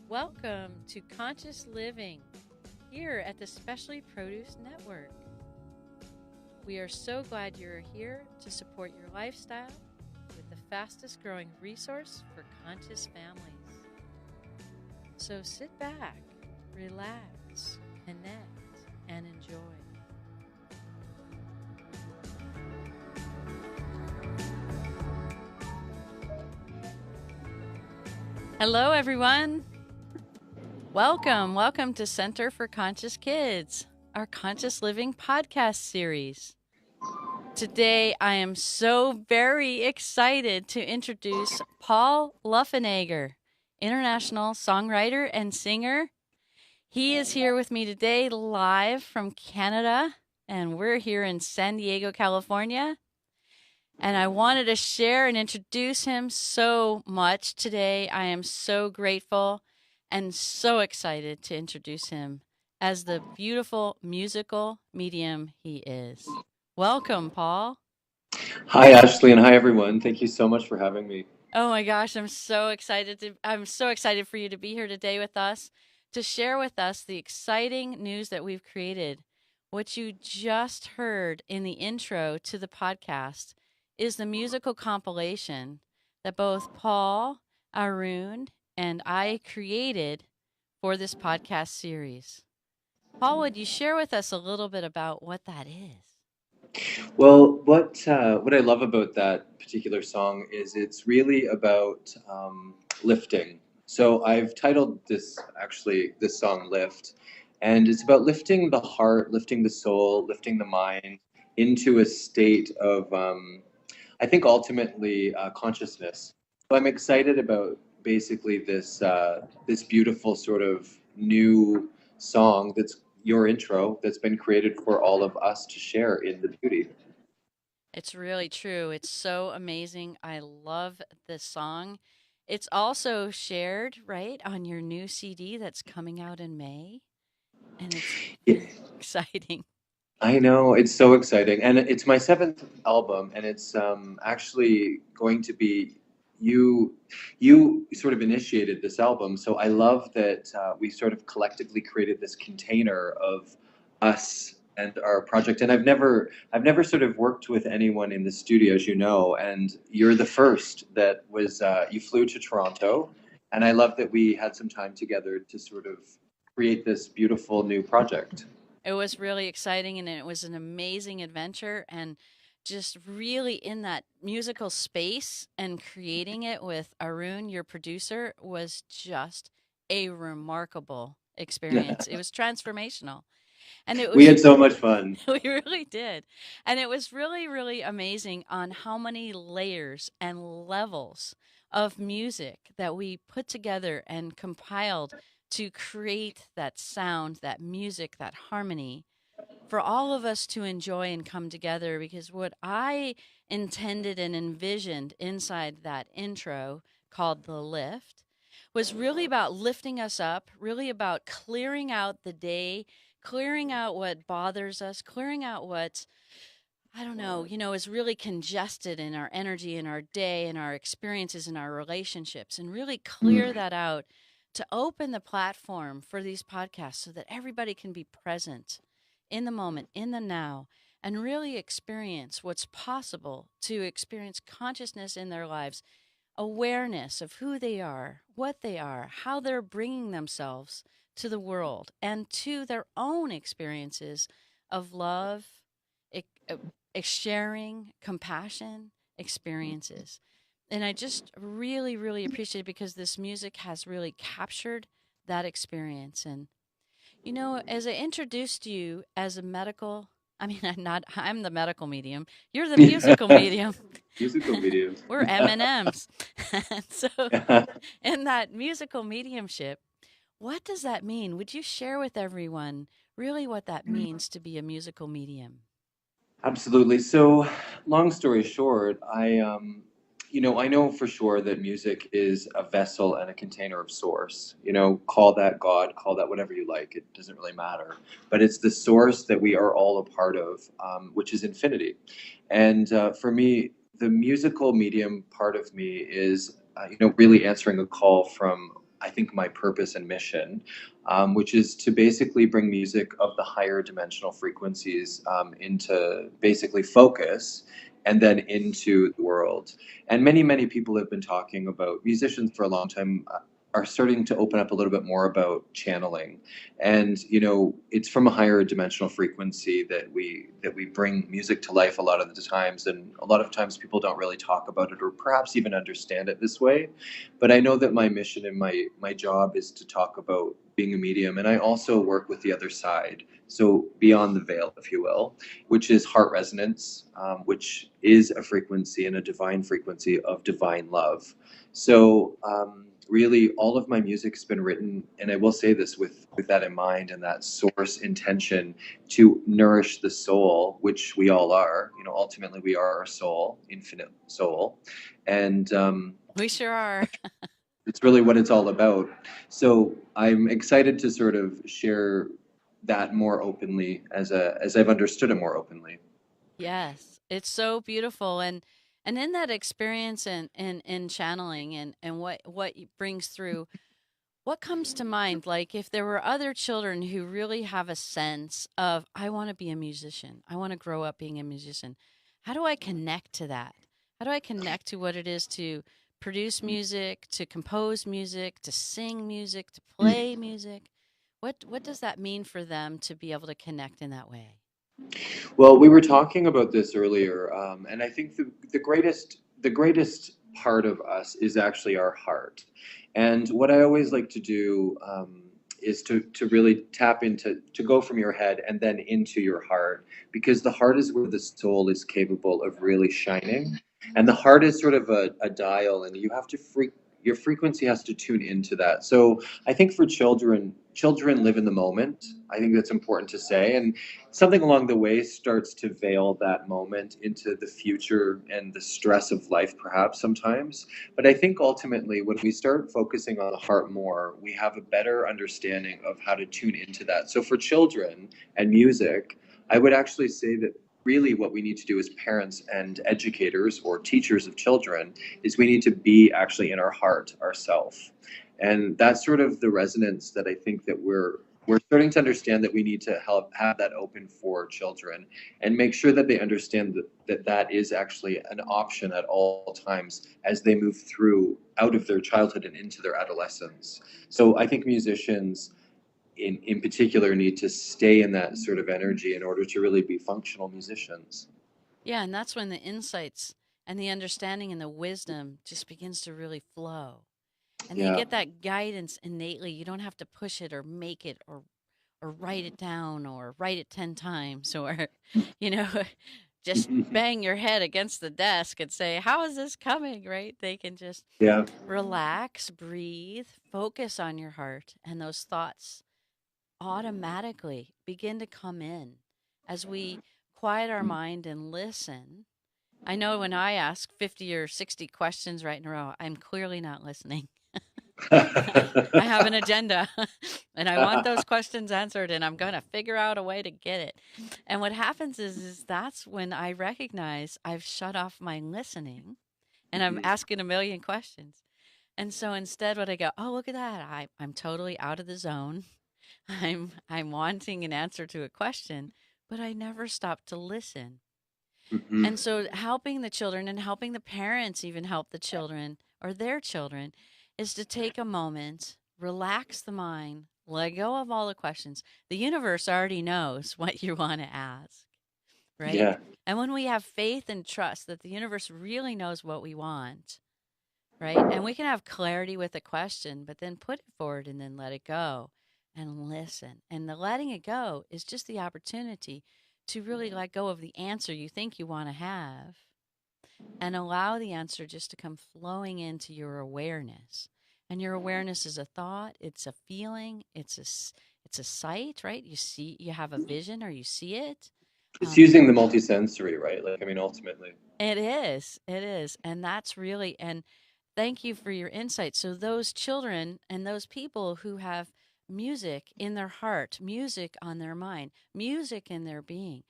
Welcome to Conscious Living here at the Specially Produced Network. We are so glad you're here to support your lifestyle with the fastest growing resource for conscious families. So sit back, relax, connect, and enjoy. Hello, everyone. Welcome to Center for Conscious Kids, our Conscious Living podcast series. Today, I am so very excited to introduce Paul Luftenegger, international songwriter and singer. He is here with me today live from Canada, and we're here in San Diego, California. And I wanted to share and introduce him so much today. I am so grateful and so excited to introduce him as the beautiful musical medium he is. Welcome, Paul. Hi, Ashley, and hi, everyone. Thank you so much for having me. Oh my gosh, I'm so excited for you to be here today with us to share with us the exciting news that we've created. What you just heard in the intro to the podcast is the musical compilation that both Paul, Arun, and I created for this podcast series. Paul, would you share with us a little bit about what that is? Well, what I love about that particular song is it's really about lifting. So I've titled this song "Lift," and it's about lifting the heart, lifting the soul, lifting the mind into a state of, I think, ultimately consciousness. So I'm excited about basically this beautiful sort of new song that's your intro that's been created for all of us to share in the beauty. It's really true. It's so amazing. I love this song. It's also shared, right, on your new CD that's coming out in May. And it's exciting. I know, it's so exciting. And it's my seventh album, and it's actually going to be you sort of initiated this album. So I love that we sort of collectively created this container of us and our project. And I've never sort of worked with anyone in the studio, as you know, and you're the first that was you flew to Toronto, and I love that we had some time together to sort of create this beautiful new project. It was really exciting and it was an amazing adventure and just really in that musical space and creating it with Arun, your producer, was just a remarkable experience. It was transformational. And it We was had so much fun. we really did. And it was really, really amazing on how many layers and levels of music that we put together and compiled to create that sound, that music, that harmony for all of us to enjoy and come together. Because what I intended and envisioned inside that intro called The Lift was really about lifting us up, really about clearing out the day, clearing out what bothers us, clearing out what, I don't know, is really congested in our energy, in our day, in our experiences, in our relationships, and really clear that out to open the platform for these podcasts so that everybody can be present in the moment, in the now, and really experience what's possible to experience consciousness in their lives, awareness of who they are, what they are, how they're bringing themselves to the world and to their own experiences of love, e- sharing, compassion experiences. And I just really, really appreciate it because this music has really captured that experience. And, as I introduced you as a medical, I'm the medical medium. You're the musical medium. Musical medium. We're M&Ms. And so in that musical mediumship, what does that mean? Would you share with everyone really what that means to be a musical medium? Absolutely. So, long story short, I know for sure that music is a vessel and a container of source. Call that God, call that whatever you like. It doesn't really matter. But it's the source that we are all a part of, which is infinity. And for me, the musical medium part of me is, really answering a call from I think, my purpose and mission, which is to basically bring music of the higher dimensional frequencies into basically focus and then into the world. And many, many people have been talking about, musicians for a long time are starting to open up a little bit more about channeling. And it's from a higher dimensional frequency that we bring music to life a lot of the times, and a lot of times people don't really talk about it or perhaps even understand it this way. But I know that my mission and my job is to talk about being a medium, and I also work with the other side, so beyond the veil, if you will, which is heart resonance, which is a frequency and a divine frequency of divine love. So really, all of my music's been written, and I will say this with that in mind and that source intention, to nourish the soul, which we all are. Ultimately, we are our soul, infinite soul, and We sure are. it's really what it's all about. So I'm excited to sort of share that more openly as I've understood it more openly. Yes, it's so beautiful, and in that experience and channeling and what brings through, what comes to mind? Like if there were other children who really have a sense of, I want to be a musician, I want to grow up being a musician. How do I connect to that? How do I connect to what it is to produce music, to compose music, to sing music, to play music? What does that mean for them to be able to connect in that way? Well, we were talking about this earlier, and I think the greatest part of us is actually our heart. And what I always like to do is to really tap into, to go from your head and then into your heart, because the heart is where the soul is capable of really shining, and the heart is sort of a dial, and you have to your frequency has to tune into that. So I think for children live in the moment. I think that's important to say, and something along the way starts to veil that moment into the future and the stress of life, perhaps sometimes. But I think ultimately, when we start focusing on the heart more, we have a better understanding of how to tune into that. So for children and music, I would actually say that really what we need to do as parents and educators or teachers of children is we need to be actually in our heart ourselves. And that's sort of the resonance that I think that we're starting to understand, that we need to help have that open for children and make sure that they understand that is actually an option at all times as they move through out of their childhood and into their adolescence. So I think musicians in particular need to stay in that sort of energy in order to really be functional musicians. Yeah, and that's when the insights and the understanding and the wisdom just begins to really flow. And they Yeah. get that guidance innately. You don't have to push it or make it or write it down or write it 10 times or you know just bang your head against the desk and say, "How is this coming?" right? They can just Yeah. relax, breathe, focus on your heart, and those thoughts automatically begin to come in as we quiet our mind and listen. I know when I ask 50 or 60 questions right in a row, I'm clearly not listening. I have an agenda and I want those questions answered and I'm going to figure out a way to get it. And what happens is that's when I recognize I've shut off my listening and I'm asking a million questions. And so instead what I go, "Oh, look at that. I'm totally out of the zone. I'm wanting an answer to a question, but I never stop to listen." Mhm. And so helping the children and helping the parents even help the children or their children is to take a moment, relax the mind, let go of all the questions. The universe already knows what you want to ask, right? Yeah. And when we have faith and trust that the universe really knows what we want, right? And we can have clarity with a question, but then put it forward and then let it go and listen. And the letting it go is just the opportunity to really let go of the answer you think you want to have and allow the answer just to come flowing into your awareness. And your awareness is a thought, it's a feeling, it's a sight, right? You see, you have a vision or you see it. It's Um, using the multisensory, right? Like, I mean, ultimately. it is, and that's really and thank you for your insight. So those children and those people who have music in their heart, music on their mind, music in their being,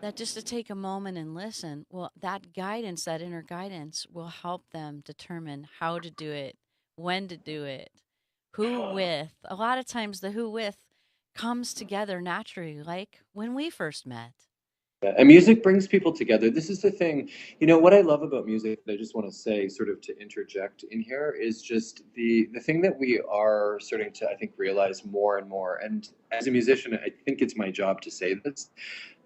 that just to take a moment and listen, well, that guidance, that inner guidance will help them determine how to do it, when to do it. who with, a lot of times the who with comes together naturally, like when we first met. Yeah, and music brings people together. This is the thing, what I love about music that I just want to say, sort of to interject in here, is just the thing that we are starting to, I think, realize more and more. And as a musician, I think it's my job to say this.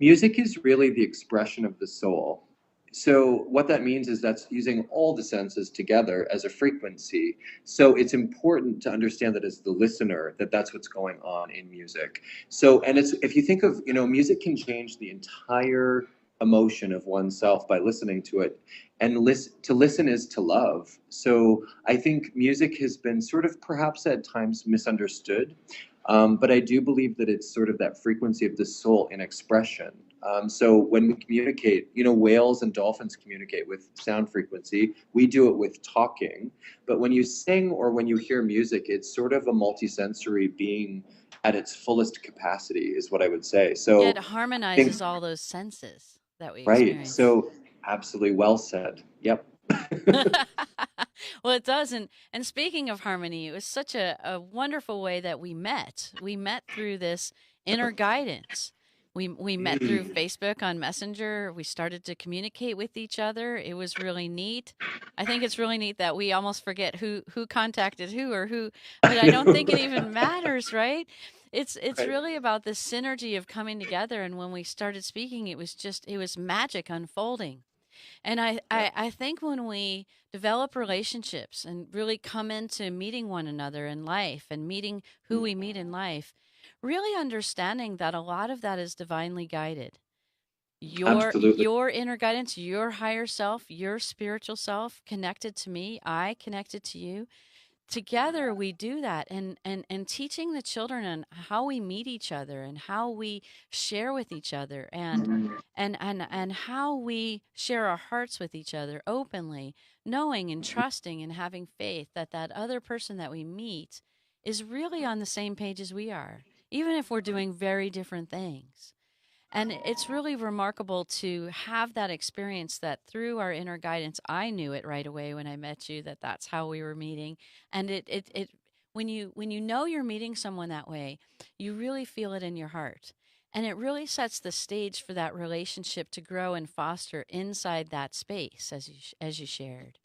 Music is really the expression of the soul. So what that means is that's using all the senses together as a frequency. So it's important to understand that as the listener, that that's what's going on in music. So, and it's, if you think of, music can change the entire emotion of oneself by listening to it. And to listen is to love. So I think music has been sort of perhaps at times misunderstood. But I do believe that it's sort of that frequency of the soul in expression. So when we communicate, whales and dolphins communicate with sound frequency. We do it with talking. But when you sing or when you hear music, it's sort of a multisensory being at its fullest capacity, is what I would say. Yeah, it So I think, harmonizes all those senses that we right. experience. So absolutely well said. Yep. Well, it does. And speaking of harmony, it was such a wonderful way that we met. We met through this inner guidance. We met through Mm. Facebook on Messenger. We started to communicate with each other. It was really neat. I think it's really neat that we almost forget who contacted who or who, but I I don't think it know. even matters, right? It's Right. really about this synergy of coming together. And when we started speaking, it was magic unfolding. And Yeah. I think when we develop relationships and really come into meeting one another in life and meeting who we meet in life, really understanding that a lot of that is divinely guided. Absolutely. Your inner guidance, your higher self, your spiritual self connected to me, I connected to you, together we do that, and teaching the children on how we meet each other and how we share with each other, Mhm. and how we share our hearts with each other openly, knowing and trusting and having faith that that other person that we meet is really on the same page as we are, even if we're doing very different things. And it's really remarkable to have that experience that through our inner guidance, I knew it right away when I met you that that's how we were meeting. And it when you know you're meeting someone that way, you really feel it in your heart. And it really sets the stage for that relationship to grow and foster inside that space as you shared.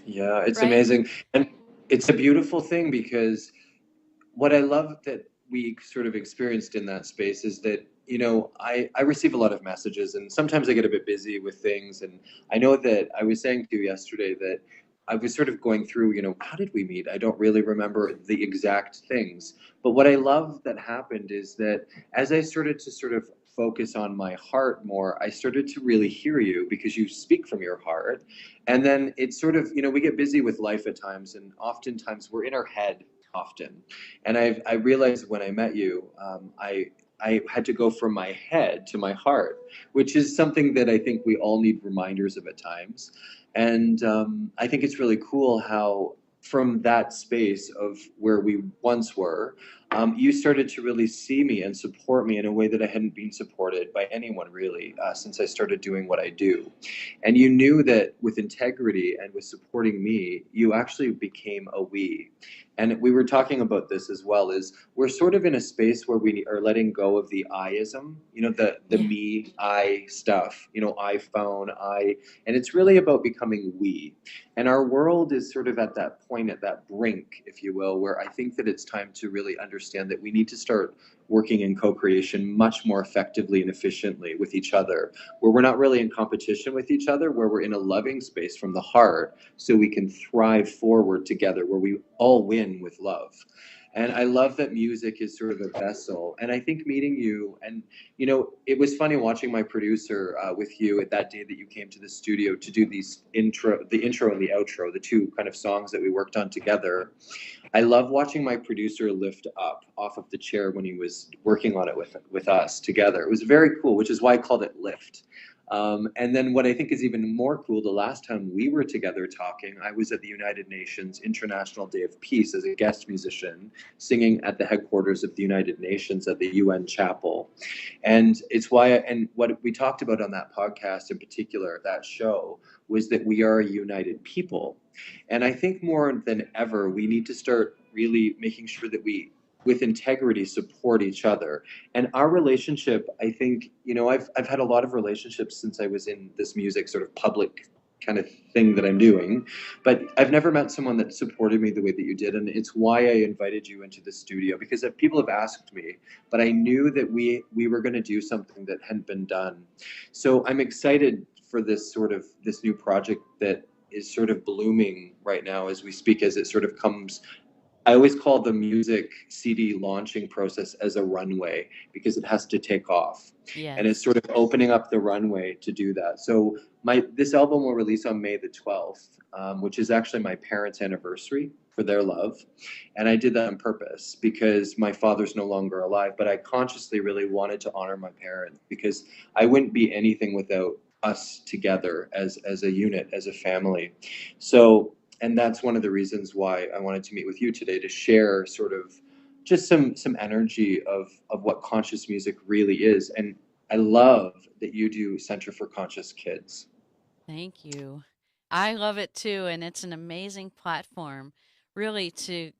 Yeah, it's Right? amazing. And it's a beautiful thing because what I love that we sort of experienced in that space is that, I receive a lot of messages and sometimes I get a bit busy with things. And I know that I was saying to you yesterday that I was sort of going through, how did we meet? I don't really remember the exact things. But what I love that happened is that as I started to sort of focus on my heart more, I started to really hear you because you speak from your heart. And then it's sort of, we get busy with life at times, and oftentimes we're in our head often. And I realized when I met you, I had to go from my head to my heart, which is something that I think we all need reminders of at times. And I think it's really cool how from that space of where we once were, you started to really see me and support me in a way that I hadn't been supported by anyone really since I started doing what I do. And you knew that with integrity and with supporting me, you actually became a we. And we were talking about this as well, is we're sort of in a space where we are letting go of the I-ism, the Yeah. me, I stuff, iPhone, I, and it's really about becoming we. And our world is sort of at that point, at that brink, if you will, where I think that it's time to really understand that we need to start working in co-creation much more effectively and efficiently with each other, where we're not really in competition with each other, where we're in a loving space from the heart so we can thrive forward together, where we all win with love. And I love that music is sort of a vessel. And I think meeting you, and it was funny watching my producer with you at that day that you came to the studio to do the intro and the outro, the two kind of songs that we worked on together. I love watching my producer lift up off of the chair when he was working on it with us together. It was very cool, which is why I called it Lift. And then what I think is even more cool, the last time we were together talking, I was at the United Nations International Day of Peace as a guest musician, singing at the headquarters of the United Nations at the UN Chapel. And it's why, and what we talked about on that podcast in particular, that show, was that we are a united people. And I think more than ever, we need to start really making sure that we, with integrity, support each other. And our relationship, I think, I've had a lot of relationships since I was in this music sort of public kind of thing that I'm doing, but I've never met someone that supported me the way that you did. And it's why I invited you into the studio, because if people have asked me, but I knew that we were going to do something that hadn't been done. So I'm excited for this new project that is sort of blooming right now as we speak, as it sort of comes. I always call the music CD launching process as a runway, because it has to take off. And it's Yes. sort of opening up the runway to do that. So this album will release on May the 12th, which is actually my parents' anniversary for their love. And I did that on purpose because my father's no longer alive, but I consciously really wanted to honor my parents, because I wouldn't be anything without us together as a unit, as a family. So, and that's one of the reasons why I wanted to meet with you today, to share sort of just some energy of what conscious music really is. And I love that you do Center for Conscious Kids. Thank you. I love it too. And it's an amazing platform, really, to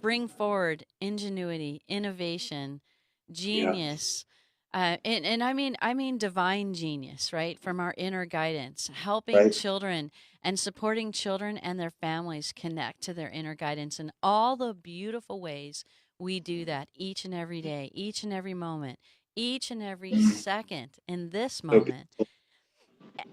bring forward ingenuity, innovation, Yeah, genius, and I mean divine genius, right? From our inner guidance, helping right. children and supporting children and their families connect to their inner guidance, and all the beautiful ways we do that each and every day, each and every moment, each and every second in this So moment.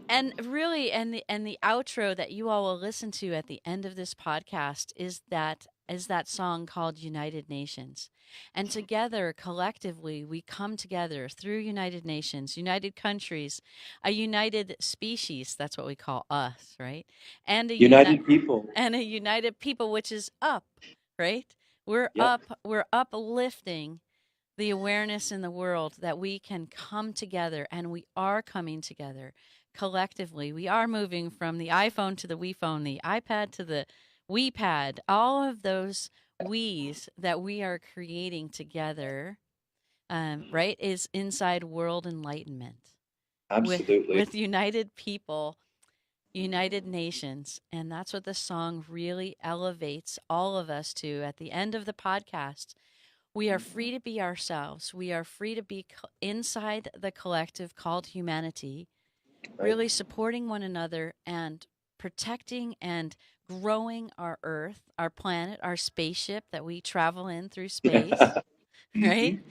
And really, and the outro that you all will listen to at the end of this podcast is that song called United Nations. And together, collectively, we come together through United Nations, united countries, a united species, that's what we call us, right? And a United People. united people, which is up, right? We're Yep, up, we're uplifting the awareness in the world that we can come together, and we are coming together collectively. We are moving from the iPhone to the We phone, the iPad to the We pad, all of those we's that we are creating together, right, is inside world enlightenment absolutely. with united people, United Nations. And that's what the song really elevates all of us to at the end of the podcast. We are free to be ourselves. We are free to be inside the collective called humanity, Right. really supporting one another and protecting and growing our Earth, our planet, our spaceship that we travel in through space, right? Mhm.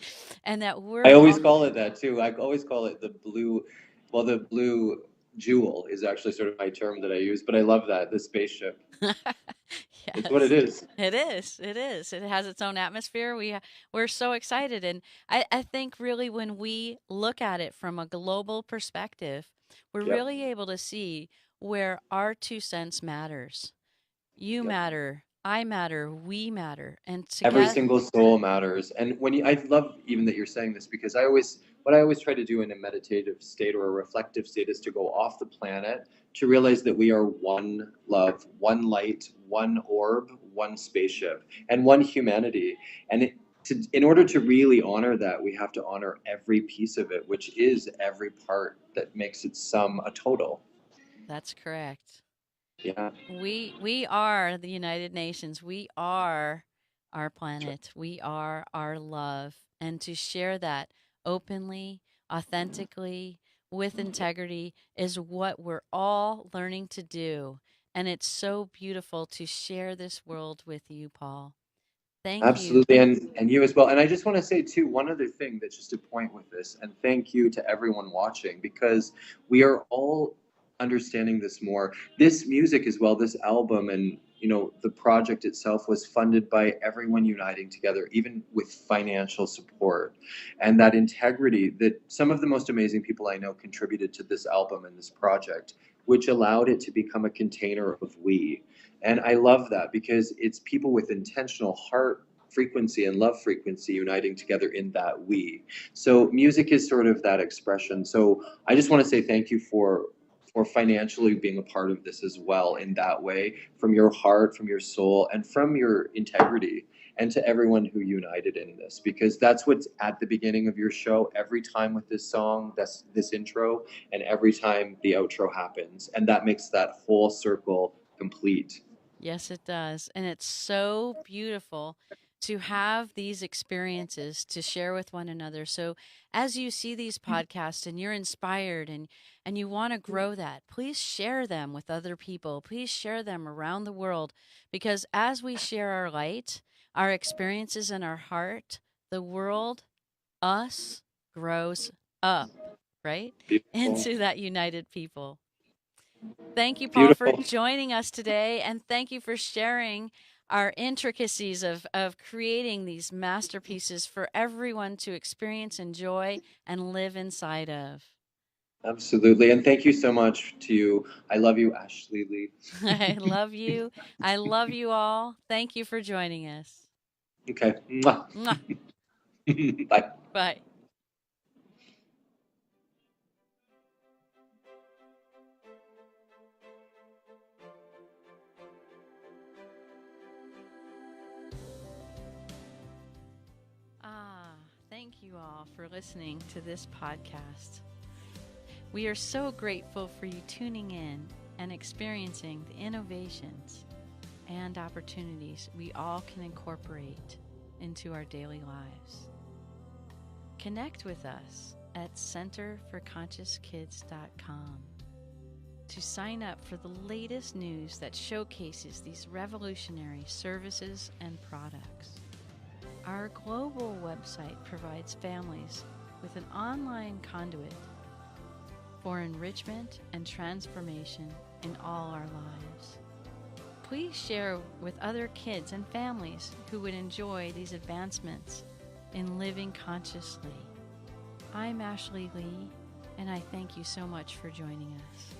And that I we're always all, call it that too. I always call it the blue. Well, the blue jewel is actually sort of my term that I use, but I love that, the spaceship. It's what it yes. is. It is. It is. It has its own atmosphere. We're so excited, and I think really when we look at it from a global perspective, we're Yep. really able to see where our 2 cents matters. You Yep. matter, I matter, we matter, and Every together. single soul matters. And I love even that you're saying this, because what I always try to do in a meditative state or a reflective state is to go off the planet, to realize that we are one love, one light, one orb, one spaceship, and one humanity. And in order to really honor that, we have to honor every piece of it, which is every part that makes it sum a total. That's correct. Yeah. We are the United Nations. We are our planet. We are our love. And to share that openly, authentically, with integrity is what we're all learning to do. And it's so beautiful to share this world with you, Paul. Thank you. Absolutely, and you as well. And I just want to say too, one other thing that's just a point with this, and thank you to everyone watching, because we are all understanding this more. This music as well, this album, and the project itself was funded by everyone uniting together, even with financial support. And that integrity, that some of the most amazing people I know contributed to this album and this project, which allowed it to become a container of we. And I love that, because it's people with intentional heart frequency and love frequency uniting together in that we. So music is sort of that expression. So I just want to say thank you for financially being a part of this as well, in that way, from your heart, from your soul, and from your integrity. And to everyone who united in this, because that's what's at the beginning of your show every time with this song, that's this intro, and every time the outro happens, and that makes that whole circle complete. Yes, it does. And it's so beautiful to have these experiences to share with one another. So as you see these podcasts and you're inspired and you want to grow that, please share them with other people. Please share them around the world because as we share our light, our experiences and our heart, the world, us grows up, right? Beautiful. Into that united people. Thank you, Paul, for Beautiful. joining us today. And thank you for sharing our intricacies of creating these masterpieces for everyone to experience, enjoy, and live inside of. Absolutely. And thank you so much to you. I love you, Ashley Lee. I love you. I love you all. Thank you for joining us. Okay. Mwah. Mwah. Bye. Bye. Ah, thank you all for listening to this podcast. We are so grateful for you tuning in and experiencing the innovations and opportunities we all can incorporate into our daily lives. Connect with us at centerforconsciouskids.com to sign up for the latest news that showcases these revolutionary services and products. Our global website provides families with an online conduit for enrichment and transformation in all our lives. Please share with other kids and families who would enjoy these advancements in living consciously. I'm Ashley Lee, and I thank you so much for joining us.